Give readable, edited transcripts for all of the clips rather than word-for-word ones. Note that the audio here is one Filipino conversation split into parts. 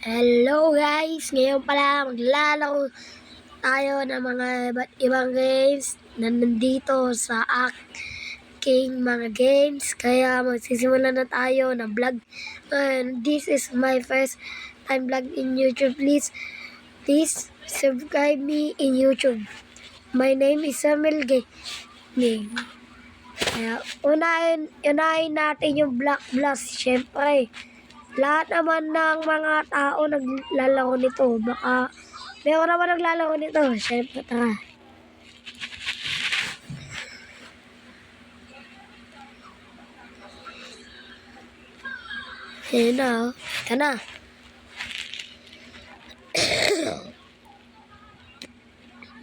Hello guys! Ngayon pala maglalaro tayo ng mga iba't ibang games na nandito sa aking mga games. Kaya magsisimula na tayo ng vlog. And this is my first time vlog in YouTube. Please subscribe me in YouTube. My name is Samuel Gaming. Kaya unahin natin yung Black Blast. Syempre, lahat naman ng mga tao naglalaro nito. Baka meron naman naglalaro nito. Siyempre, tara. Ayan na, oh. Ika na.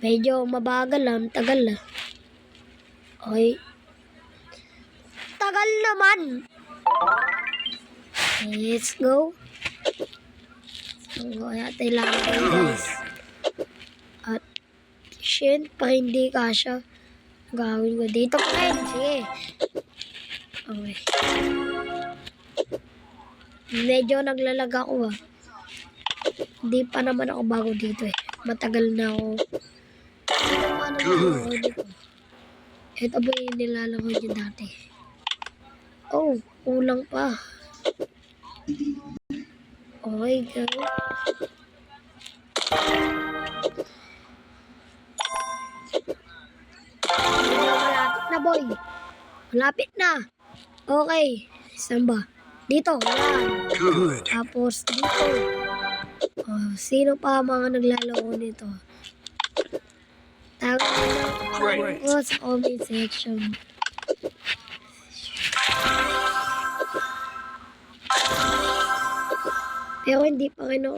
Medyo mabagal lang. Tagal na. Okay. Tagal naman. Let's go. So, kaya tayo lang guys. At, syempre, hindi kasha. Gawin ko dito pa rin. Sige. Okay. Medyo naglalag ako Hindi pa naman ako bago dito Matagal na ako. Ito ba yung nilalaro nyo dati? Oh, kulang pa. Okay, go. Malapit na, boy. Malapit na. Okay. Saan ba? Dito. Yan. Tapos dito. Oh, sino pa mga naglalaro nito? Tawag ko sa comment section. Pero hindi pa kayo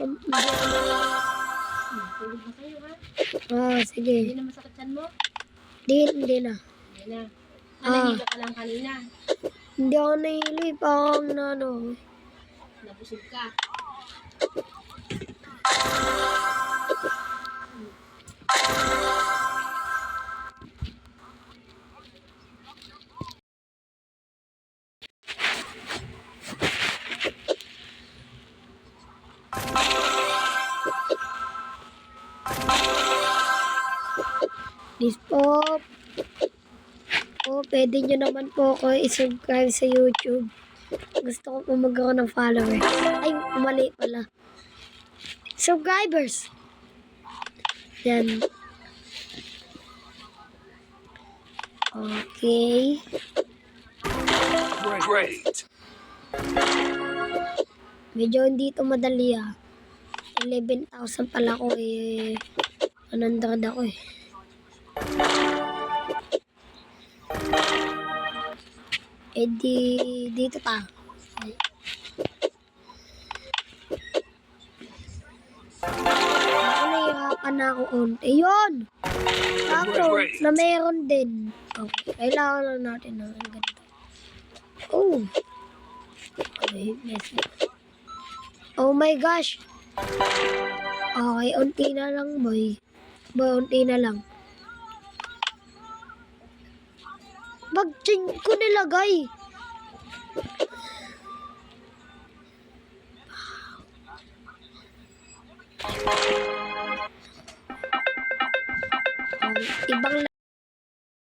Tulog na kayo, ha? sige. Hindi na masakit yan mo? Hindi na. Hindi na. Nahilo ka lang kanina. Hindi ako nahilo parang Nabusog ka. Please po. Pwede nyo naman po ako i-subscribe sa YouTube. Gusto ko po magkaroon ng follower. Ay, mali pala. Subscribers! Yan. Okay. Great. Medyo hindi ito madali 11,000 pala ko anandad ako dito pa. Nahihirapan na ako unti. Yun! Sakto na meron din. Okay, kailangan lang natin ng ganito. Oh! Okay, oh my gosh! Okay, unti na lang, boy. Unti na lang. Mag-chain ko nilagay. Ibang